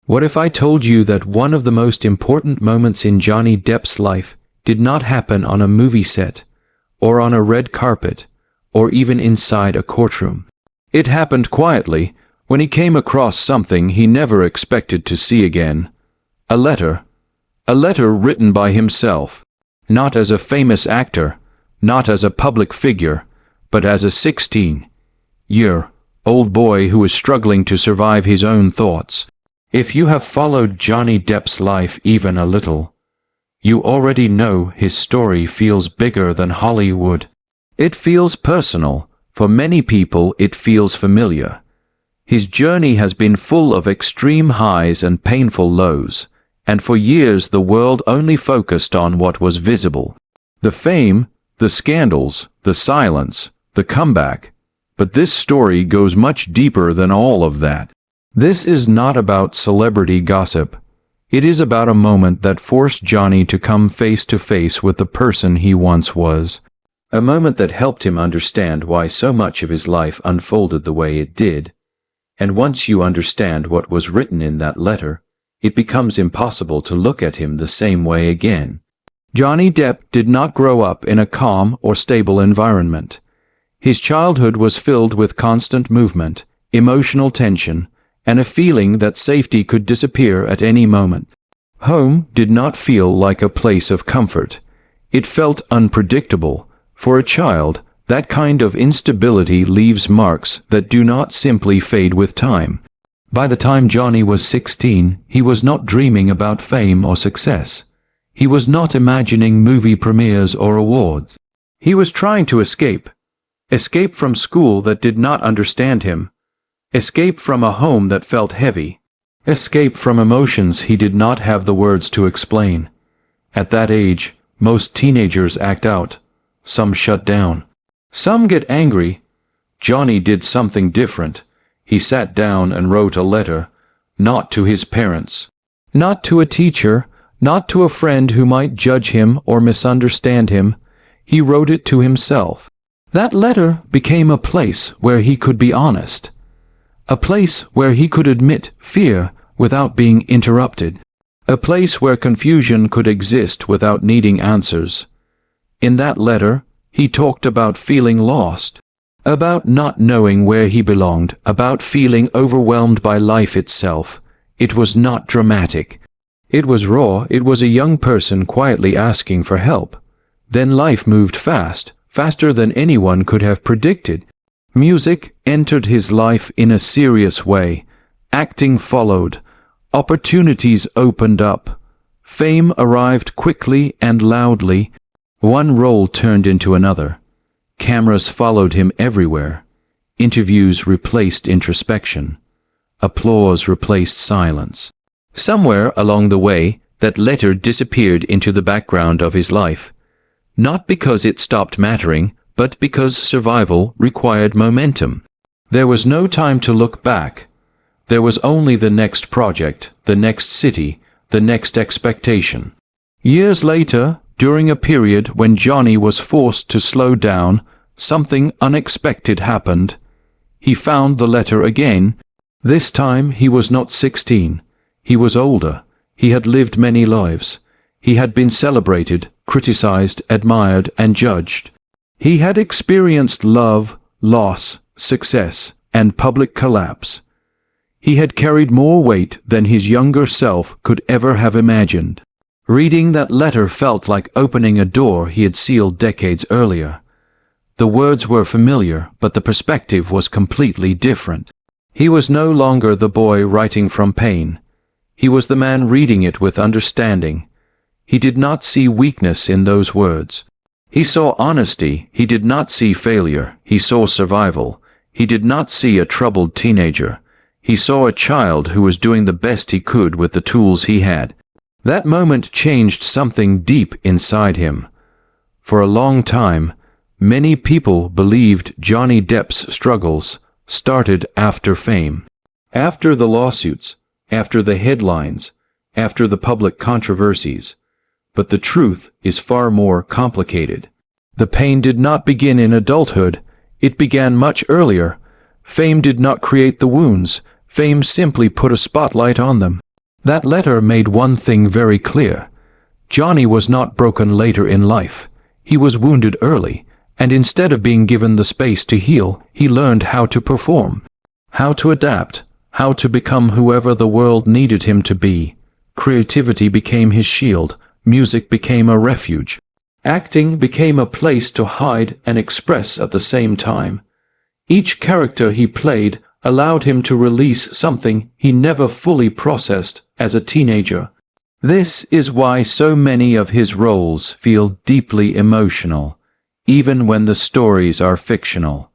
What if I told you that one of the most important moments in Johnny Depp's life did not happen on a movie set, or on a red carpet, or even inside a courtroom? It happened quietly, when he came across something he never expected to see again. A letter. A letter written by himself. Not as a famous actor, not as a public figure, but as a 16-year-old boy who was struggling to survive his own thoughts. If you have followed Johnny Depp's life even a little, you already know his story feels bigger than Hollywood. It feels personal. For many people, it feels familiar. His journey has been full of extreme highs and painful lows, and for years the world only focused on what was visible. The fame, the scandals, the silence, the comeback. But this story goes much deeper than all of that. This is not about celebrity gossip. It is about a moment that forced Johnny to come face to face with the person he once was. A moment that helped him understand why so much of his life unfolded the way it did. And once you understand what was written in that letter, it becomes impossible to look at him the same way again. Johnny Depp did not grow up in a calm or stable environment. His childhood was filled with constant movement, emotional tension, and a feeling that safety could disappear at any moment. Home did not feel like a place of comfort. It felt unpredictable. For a child, that kind of instability leaves marks that do not simply fade with time. By the time Johnny was 16, he was not dreaming about fame or success. He was not imagining movie premieres or awards. He was trying to escape. Escape from school that did not understand him. Escape from a home that felt heavy. Escape from emotions he did not have the words to explain. At that age, most teenagers act out. Some shut down. Some get angry. Johnny did something different. He sat down and wrote a letter, not to his parents, not to a teacher, not to a friend who might judge him or misunderstand him. He wrote it to himself. That letter became a place where he could be honest. A place where he could admit fear without being interrupted. A place where confusion could exist without needing answers. In that letter, he talked about feeling lost, about not knowing where he belonged, about feeling overwhelmed by life itself. It was not dramatic. It was raw. It was a young person quietly asking for help. Then life moved fast, faster than anyone could have predicted. Music entered his life in a serious way. Acting followed. Opportunities opened up. Fame arrived quickly and loudly. One role turned into another. Cameras followed him everywhere. Interviews replaced introspection. Applause replaced silence. Somewhere along the way, that letter disappeared into the background of his life. Not because it stopped mattering, but because survival required momentum. There was no time to look back. There was only the next project, the next city, the next expectation. Years later, during a period when Johnny was forced to slow down, something unexpected happened. He found the letter again. This time he was not 16. He was older. He had lived many lives. He had been celebrated, criticized, admired, and judged. He had experienced love, loss, success, and public collapse. He had carried more weight than his younger self could ever have imagined. Reading that letter felt like opening a door he had sealed decades earlier. The words were familiar, but the perspective was completely different. He was no longer the boy writing from pain. He was the man reading it with understanding. He did not see weakness in those words. He saw honesty. He did not see failure. He saw survival. He did not see a troubled teenager. He saw a child who was doing the best he could with the tools he had. That moment changed something deep inside him. For a long time, many people believed Johnny Depp's struggles started after fame. After the lawsuits, after the headlines, after the public controversies. But the truth is far more complicated. The pain did not begin in adulthood. It began much earlier. Fame did not create the wounds. Fame simply put a spotlight on them. That letter made one thing very clear. Johnny was not broken later in life. He was wounded early, and instead of being given the space to heal, he learned how to perform, how to adapt, how to become whoever the world needed him to be. Creativity became his shield, music became a refuge. Acting became a place to hide and express at the same time. Each character he played allowed him to release something he never fully processed as a teenager. This is why so many of his roles feel deeply emotional, even when the stories are fictional.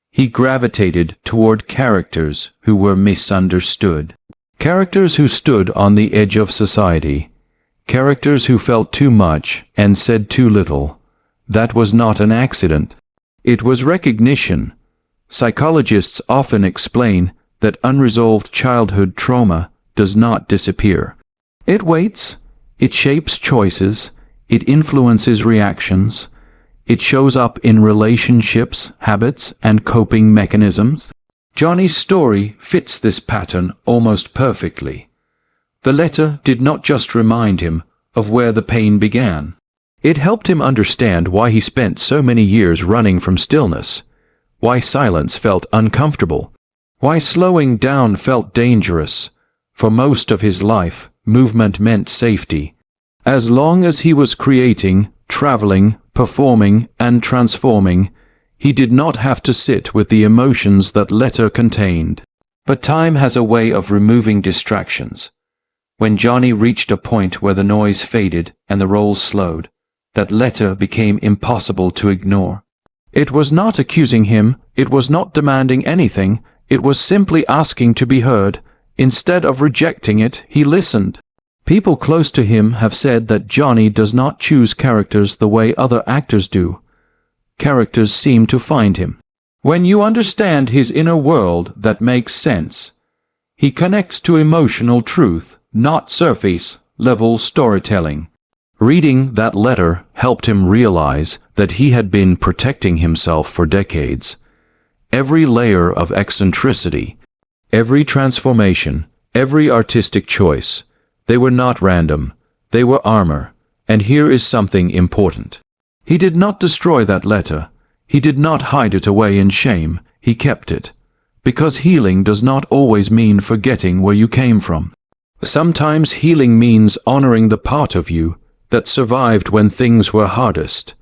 He gravitated toward characters who were misunderstood. Characters who stood on the edge of society. Characters who felt too much and said too little. That was not an accident. It was recognition. Psychologists often explain that unresolved childhood trauma does not disappear. It waits, it shapes choices, it influences reactions, it shows up in relationships, habits, and coping mechanisms. Johnny's story fits this pattern almost perfectly. The letter did not just remind him of where the pain began. It helped him understand why he spent so many years running from stillness, why silence felt uncomfortable, why slowing down felt dangerous. For most of his life, movement meant safety. As long as he was creating, traveling, performing, and transforming, he did not have to sit with the emotions that letter contained. But time has a way of removing distractions. When Johnny reached a point where the noise faded and the rolls slowed, that letter became impossible to ignore. It was not accusing him, it was not demanding anything, it was simply asking to be heard. Instead of rejecting it, he listened. People close to him have said that Johnny does not choose characters the way other actors do. Characters seem to find him. When you understand his inner world, that makes sense. He connects to emotional truth, not surface-level storytelling. Reading that letter helped him realize that he had been protecting himself for decades. Every layer of eccentricity, every transformation, every artistic choice, they were not random, they were armor. And here is something important. He did not destroy that letter. He did not hide it away in shame. He kept it. Because healing does not always mean forgetting where you came from. Sometimes healing means honoring the part of you that survived when things were hardest.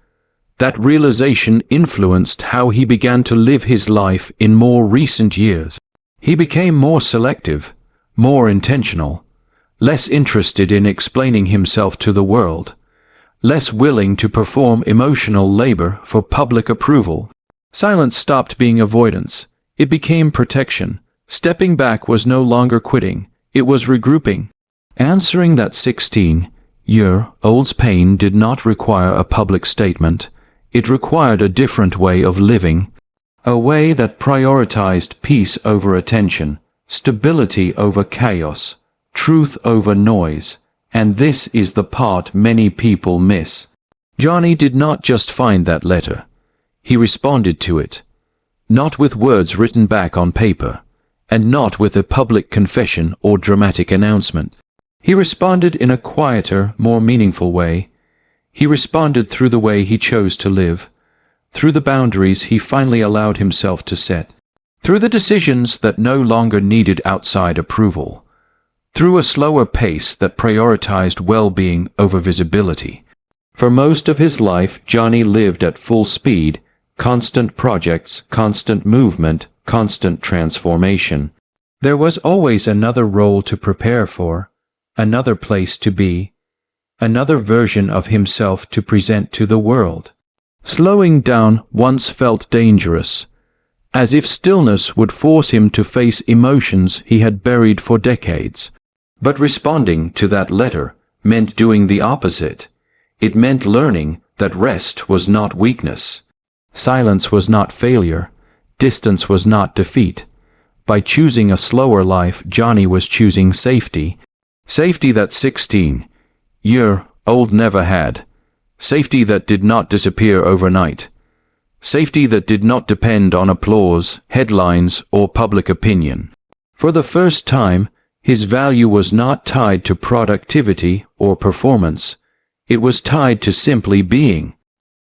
That realization influenced how he began to live his life in more recent years. He became more selective, more intentional, less interested in explaining himself to the world, less willing to perform emotional labor for public approval. Silence stopped being avoidance. It became protection. Stepping back was no longer quitting. It was regrouping. Answering that 16-year-old's pain did not require a public statement. It required a different way of living, a way that prioritized peace over attention, stability over chaos, truth over noise. And this is the part many people miss. Johnny did not just find that letter. He responded to it. Not with words written back on paper, and not with a public confession or dramatic announcement. He responded in a quieter, more meaningful way. He responded through the way he chose to live, through the boundaries he finally allowed himself to set, through the decisions that no longer needed outside approval, through a slower pace that prioritized well-being over visibility. For most of his life, Johnny lived at full speed, constant projects, constant movement, constant transformation. There was always another role to prepare for, another place to be, another version of himself to present to the world. Slowing down once felt dangerous, as if stillness would force him to face emotions he had buried for decades. But responding to that letter meant doing the opposite. It meant learning that rest was not weakness. Silence was not failure. Distance was not defeat. By choosing a slower life, Johnny was choosing safety. Safety that 16-year-old never had. Safety that did not disappear overnight. Safety that did not depend on applause, headlines, or public opinion. For the first time, His value was not tied to productivity or performance. It was tied to simply being.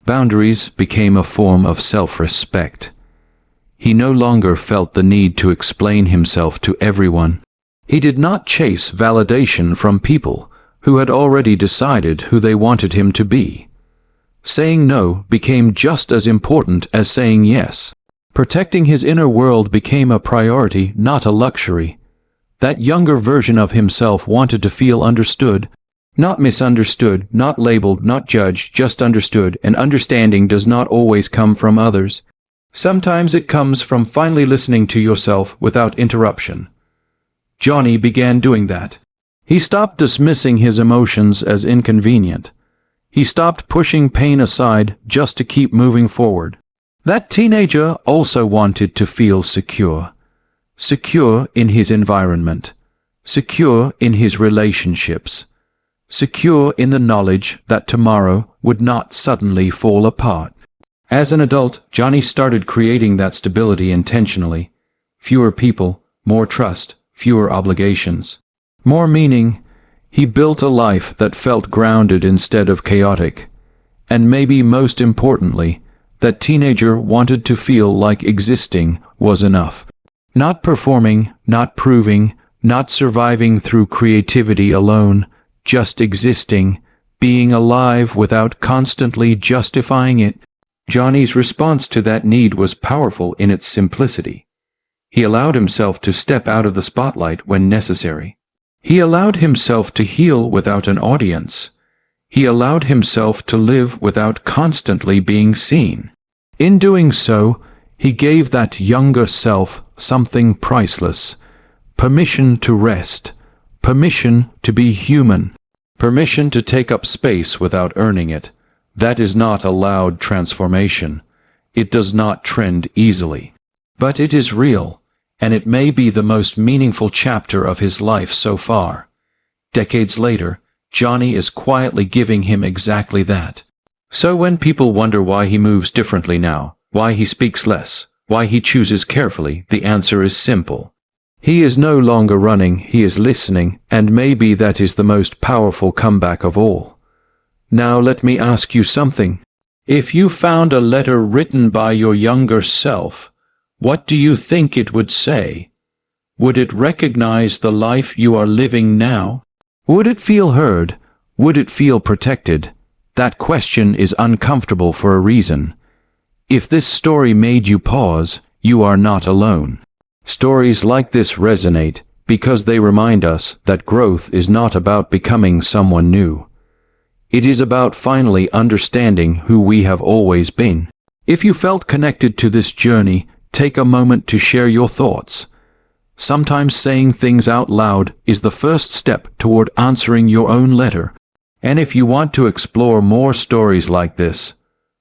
Boundaries became a form of self-respect. He no longer felt the need to explain himself to everyone. He did not chase validation from people who had already decided who they wanted him to be. Saying no became just as important as saying yes. Protecting his inner world became a priority, not a luxury. That younger version of himself wanted to feel understood, not misunderstood, not labeled, not judged, just understood, and understanding does not always come from others. Sometimes it comes from finally listening to yourself without interruption. Johnny began doing that. He stopped dismissing his emotions as inconvenient. He stopped pushing pain aside just to keep moving forward. That teenager also wanted to feel secure. Secure in his environment. Secure in his relationships. Secure in the knowledge that tomorrow would not suddenly fall apart. As an adult, Johnny started creating that stability intentionally. Fewer people, more trust, fewer obligations. More meaning. He built a life that felt grounded instead of chaotic. And maybe most importantly, that teenager wanted to feel like existing was enough. Not performing, not proving, not surviving through creativity alone, just existing, being alive without constantly justifying it. Johnny's response to that need was powerful in its simplicity. He allowed himself to step out of the spotlight when necessary. He allowed himself to heal without an audience. He allowed himself to live without constantly being seen. In doing so, he gave that younger self something priceless. Permission to rest. Permission to be human. Permission to take up space without earning it. That is not a loud transformation. It does not trend easily. But it is real, and it may be the most meaningful chapter of his life so far. Decades later, Johnny is quietly giving him exactly that. So when people wonder why he moves differently now, why he speaks less, why he chooses carefully, the answer is simple. He is no longer running, he is listening, and maybe that is the most powerful comeback of all. Now let me ask you something. If you found a letter written by your younger self, what do you think it would say? Would it recognize the life you are living now? Would it feel heard? Would it feel protected? That question is uncomfortable for a reason. If this story made you pause, you are not alone. Stories like this resonate because they remind us that growth is not about becoming someone new. It is about finally understanding who we have always been. If you felt connected to this journey, take a moment to share your thoughts. Sometimes saying things out loud is the first step toward answering your own letter. And if you want to explore more stories like this,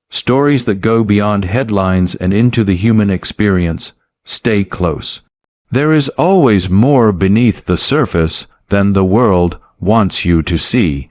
stories that go beyond headlines and into the human experience, stay close. There is always more beneath the surface than the world wants you to see.